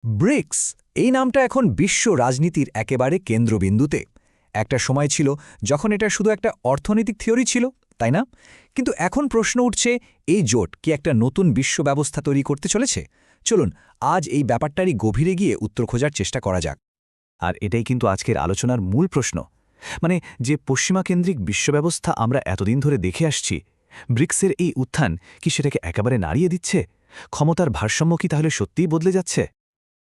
Bricks এই নামটা এখন বিশ্ব রাজনীতির একেবারে কেন্দ্রবিন্দুতে। একটা সময় ছিল যখন এটা শুধু একটা অর্থনৈতিক থিওরি ছিল, তাই না? কিন্তু এখন প্রশ্ন উঠছে, এই জোট কি একটা নতুন বিশ্ব ব্যবস্থা তৈরি করতে চলেছে? চলুন আজ এই ব্যাপারটারই গভীরে গিয়ে উত্তর খোঁজার চেষ্টা করা যাক। আর এটাই কিন্তু আজকের আলোচনার মূল প্রশ্ন। যে পশ্চিমাকেন্দ্রিক বিশ্বব্যবস্থা আমরা এতদিন ধরে দেখে আসছি, ব্রিক্সের এই উত্থান কি সেটাকে একেবারে নাড়িয়ে দিচ্ছে? ক্ষমতার ভারসাম্য কি তাহলে সত্যিই বদলে যাচ্ছে?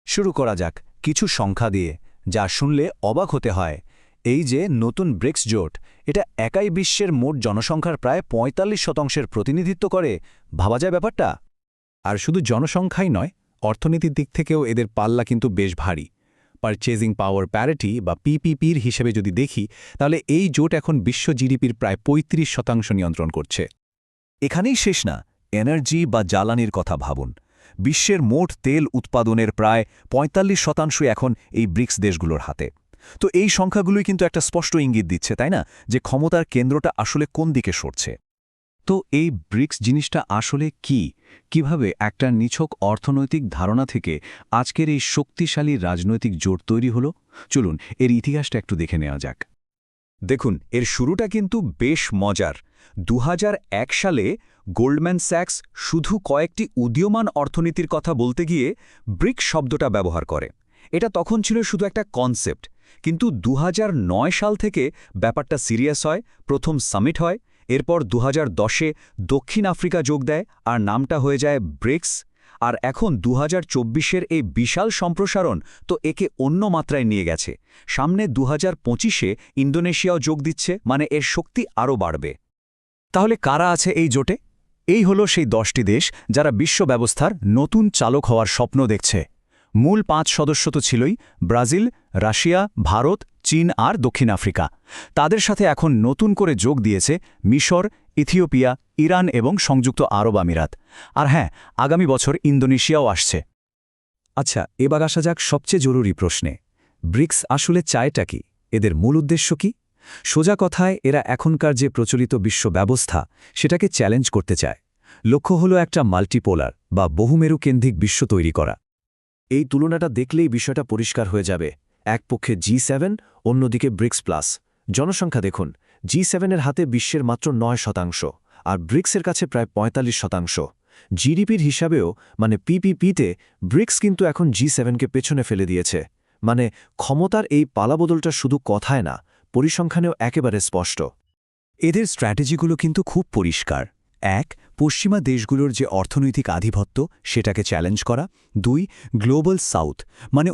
শুরু করা যাক কিছু সংখ্যা দিয়ে, যা শুনলে অবাক হতে হয়। এই যে নতুন ব্রিক্স জোট, এটা একাই বিশ্বের মোট জনসংখ্যার প্রায় ৪৫% প্রতিনিধিত্ব করে। ভাবা যায় ব্যাপারটা? আর শুধু জনসংখ্যাই নয়, অর্থনীতির দিক থেকেও এদের পাল্লা কিন্তু বেশ ভারী। পারচেজিং পাওয়ার প্যারিটি বা পিপিপির হিসেবে যদি দেখি, তাহলে এই জোট এখন বিশ্ব জিডিপির প্রায় ৩৫% নিয়ন্ত্রণ করছে। এখানেই শেষ না, এনার্জি বা জ্বালানির কথা ভাবুন। বিশ্বের মোট তেল উৎপাদনের প্রায় ৪৫% এখন এই ব্রিক্স দেশগুলোর হাতে। তো এই সংখ্যাগুলোই কিন্তু একটা স্পষ্ট ইঙ্গিত দিচ্ছে, তাই না, যে ক্ষমতার কেন্দ্রটা আসলে কোন দিকে সরছে। তো এই ব্রিক্স জিনিসটা আসলে কি? কিভাবে একটা নিছক অর্থনৈতিক ধারণা থেকে আজকের এই শক্তিশালী রাজনৈতিক জোট তৈরি হলো? চলুন এর ইতিহাসটা একটু দেখে নেওয়া যাক। দেখুন, এর শুরুটা কিন্তু বেশ মজার। ২০০১ সালে গোল্ডম্যান স্যাক্স শুধু কয়েকটি উদীয়মান অর্থনীতির কথা বলতে গিয়ে ব্রিক্স শব্দটা ব্যবহার করে। এটা তখন ছিল শুধু একটা কনসেপ্ট, কিন্তু ২০০৯ সাল থেকে ব্যাপারটা সিরিয়াস হয়, প্রথম সামিট হয়, এরপর ২০১০-এ দক্ষিণ আফ্রিকা যোগ দেয় আর নামটা হয়ে যায় ব্রিক্স। আর এখন ২০২৪-এর এই বিশাল সম্প্রসারণ তো একে অন্য মাত্রায় নিয়ে গেছে। সামনে ২০২৫-এ ইন্দোনেশিয়াও যোগ দিচ্ছে, মানে এর শক্তি আরও বাড়বে। তাহলে কারা আছে এই জোটে? এই হলো সেই ১০টি দেশ যারা বিশ্ব ব্যবস্থার নতুন চালক হওয়ার স্বপ্ন দেখছে। মূল ৫ সদস্য তো ছিলই: ব্রাজিল, রাশিয়া, ভারত, চীন আর দক্ষিণ আফ্রিকা। তাদের সাথে এখন নতুন করে যোগ দিয়েছে মিশর, ইথিওপিয়া, ইরান এবং সংযুক্ত আরব আমিরাত। আর হ্যাঁ, আগামী বছর ইন্দোনেশিয়াও আসছে। আচ্ছা, এবার আসা যাক সবচেয়ে জরুরি প্রশ্নে। ব্রিক্স আসলে চায়টা কি? এদের মূল উদ্দেশ্য কি? সোজা কথায়, এরা এখনকার যে প্রচলিত বিশ্ব ব্যবস্থা, সেটাকে চ্যালেঞ্জ করতে চায়। লক্ষ্য হলো একটা মাল্টিপোলার বা বহুমেরু কেন্দ্রিক বিশ্ব তৈরি করা। এই তুলনাটা দেখলেই বিষয়টা পরিষ্কার হয়ে যাবে। এক পক্ষে G7, অন্যদিকে ব্রিক্স প্লাস। জনসংখ্যা দেখুন, G7-এর হাতে বিশ্বের মাত্র ৯%, আর ব্রিক্সের কাছে প্রায় ৪৫%। জিডিপির হিসাবেও, পিপিপিতে, ব্রিক্স কিন্তু এখন G7-কে পেছনে ফেলে দিয়েছে। ক্ষমতার এই পালাবদলটা শুধু কথায় না, পরিসংখ্যানেও একেবারে স্পষ্ট। এদের স্ট্র্যাটেজিগুলো কিন্তু খুব পরিষ্কার। ১. পশ্চিমা দেশগুলোর যে অর্থনৈতিক আধিপত্য, সেটাকে চ্যালেঞ্জ করা। ২. গ্লোবাল সাউথ,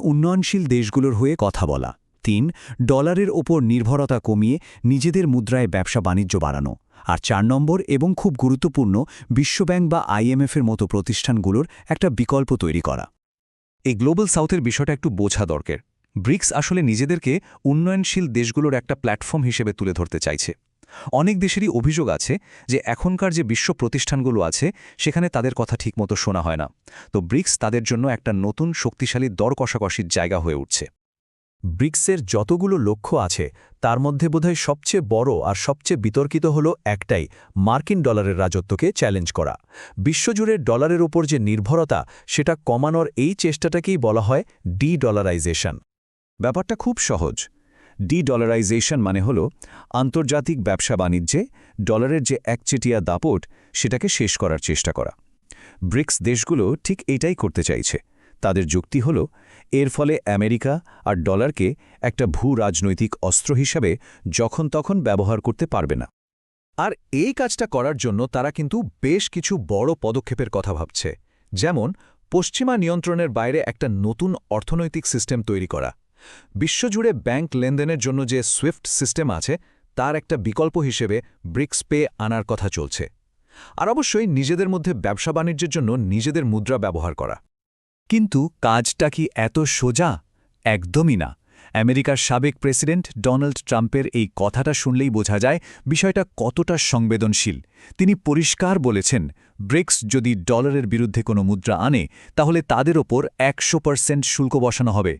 উন্নয়নশীল দেশগুলোর হয়ে কথা বলা। ৩. ডলারের ওপর নির্ভরতা কমিয়ে নিজেদের মুদ্রায় ব্যবসা বাণিজ্য বাড়ানো। আর ৪ নম্বর এবং খুব গুরুত্বপূর্ণ, বিশ্বব্যাংক বা IMF-এর মতো প্রতিষ্ঠানগুলোর একটা বিকল্প তৈরি করা। এই গ্লোবাল সাউথের বিষয়টা একটু বোঝা দরকার। ব্রিক্স আসলে নিজেদেরকে উন্নয়নশীল দেশগুলোর একটা প্ল্যাটফর্ম হিসেবে তুলে ধরতে চাইছে। অনেক দেশেরই অভিযোগ আছে যে এখনকার যে বিশ্ব প্রতিষ্ঠানগুলো আছে, সেখানে তাদের কথা ঠিকমতো শোনা হয় না। তো ব্রিক্স তাদের জন্য একটা নতুন শক্তিশালী দর কষাকষির জায়গা হয়ে উঠছে। ব্রিক্সের যতগুলো লক্ষ্য আছে, তার মধ্যে বোধহয় সবচেয়ে বড় আর সবচেয়ে বিতর্কিত হল একটাই: মার্কিন ডলারের রাজত্বকে চ্যালেঞ্জ করা। বিশ্বজুড়ে ডলারের ওপর যে নির্ভরতা, সেটা কমানোর এই চেষ্টাটাকেই বলা হয় ডি-ডলারাইজেশন। ব্যাপারটা খুব সহজ। ডি-ডলারাইজেশন মানে হল আন্তর্জাতিক ব্যবসা বাণিজ্যে ডলারের যে একচেটিয়া দাপট, সেটাকে শেষ করার চেষ্টা করা। ব্রিক্স দেশগুলো ঠিক এইটাই করতে চাইছে। তাদের যুক্তি হল, এর ফলে আমেরিকা আর ডলারকে একটা ভূ-রাজনৈতিক অস্ত্র হিসাবে যখন তখন ব্যবহার করতে পারবে না। আর এই কাজটা করার জন্য তারা কিন্তু বেশ কিছু বড় পদক্ষেপের কথা ভাবছে। যেমন, পশ্চিমা নিয়ন্ত্রণের বাইরে একটা নতুন অর্থনৈতিক সিস্টেম তৈরি করা। বিশ্বজুড়ে ব্যাংক লেনদেনের জন্য যে সুইফট সিস্টেম আছে, তার একটা বিকল্প হিসেবে ব্রিক্স পে আনার কথা চলছে। আর অবশ্যই নিজেদের মধ্যে ব্যবসা বাণিজ্যের জন্য নিজেদের মুদ্রা ব্যবহার করা। কিন্তু কাজটা কি এত সোজা? একদমই না। আমেরিকার সাবেক প্রেসিডেন্ট ডোনাল্ড ট্রাম্পের এই কথাটা শুনলেই বোঝা যায় বিষয়টা কতটা সংবেদনশীল। তিনি পরিষ্কার বলেছেন, ব্রিক্স যদি ডলারের বিরুদ্ধে কোনো মুদ্রা আনে, তাহলে তাদের ওপর ১০০% শুল্ক বসানো হবে।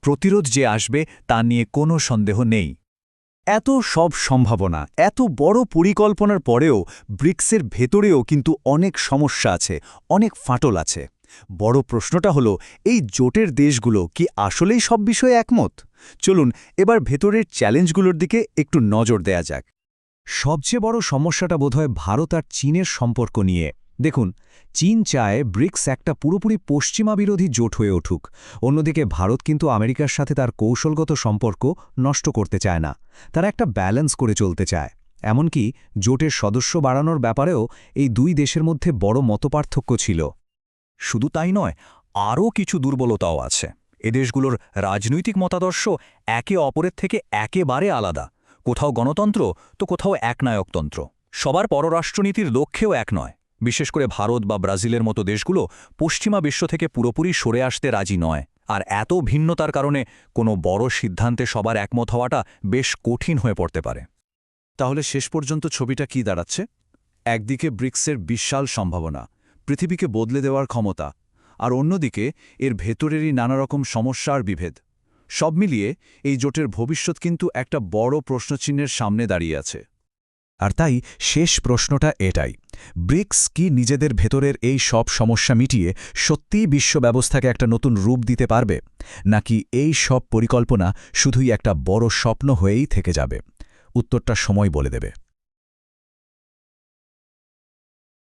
প্রতিরোধ যে আসবে তা নিয়ে কোনো সন্দেহ নেই। এত সব সম্ভাবনা, এত বড় পরিকল্পনার পরেও ব্রিক্সের ভেতরেও কিন্তু অনেক সমস্যা আছে, অনেক ফাটল আছে। বড় প্রশ্নটা হলো, এই জোটের দেশগুলো কি আসলেই সব বিষয়ে একমত? চলুন এবার ভেতরের চ্যালেঞ্জগুলোর দিকে একটু নজর দেয়া যাক। সবচেয়ে বড় সমস্যাটা বোধহয় ভারত আর চীনের সম্পর্ক নিয়ে। দেখুন, চীন চায় ব্রিক্স একটা পুরোপুরি পশ্চিমা বিরোধী জোট হয়ে উঠুক। অন্যদিকে ভারত কিন্তু আমেরিকার সাথে তার কৌশলগত সম্পর্ক নষ্ট করতে চায় না। তারা একটা ব্যালেন্স করে চলতে চায়। এমনকি জোটের সদস্য বাড়ানোর ব্যাপারেও এই দুই দেশের মধ্যে বড় মতপার্থক্য ছিল। শুধু তাই নয়, আরও কিছু দুর্বলতাও আছে। এ দেশগুলোর রাজনৈতিক মতাদর্শ একে অপরের থেকে একেবারে আলাদা। কোথাও গণতন্ত্র তো কোথাও একনায়কতন্ত্র। সবার পররাষ্ট্রনীতির লক্ষ্যেও এক নয়। বিশেষ করে ভারত বা ব্রাজিলের মতো দেশগুলো পশ্চিমা বিশ্ব থেকে পুরোপুরি সরে আসতে রাজি নয়। আর এত ভিন্নতার কারণে কোনো বড় সিদ্ধান্তে সবার একমত হওয়াটা বেশ কঠিন হয়ে পড়তে পারে। তাহলে শেষ পর্যন্ত ছবিটা কি দাঁড়াচ্ছে? একদিকে ব্রিক্সের বিশাল সম্ভাবনা, পৃথিবীকে বদলে দেওয়ার ক্ষমতা, আর অন্যদিকে এর ভেতরেরই নানারকম সমস্যা আর বিভেদ। সব মিলিয়ে এই জোটের ভবিষ্যৎ কিন্তু একটা বড় প্রশ্নচিহ্নের সামনে দাঁড়িয়ে আছে। আর তাই শেষ প্রশ্নটা এটাই, ব্রিক্স কি নিজেদের ভেতরের এই সব সমস্যা মিটিয়ে সত্যিই বিশ্ব ব্যবস্থাকে একটা নতুন রূপ দিতে পারবে, নাকি এই সব পরিকল্পনা শুধুই একটা বড় স্বপ্ন হয়েই থেকে যাবে? উত্তরটা সময় বলে দেবে।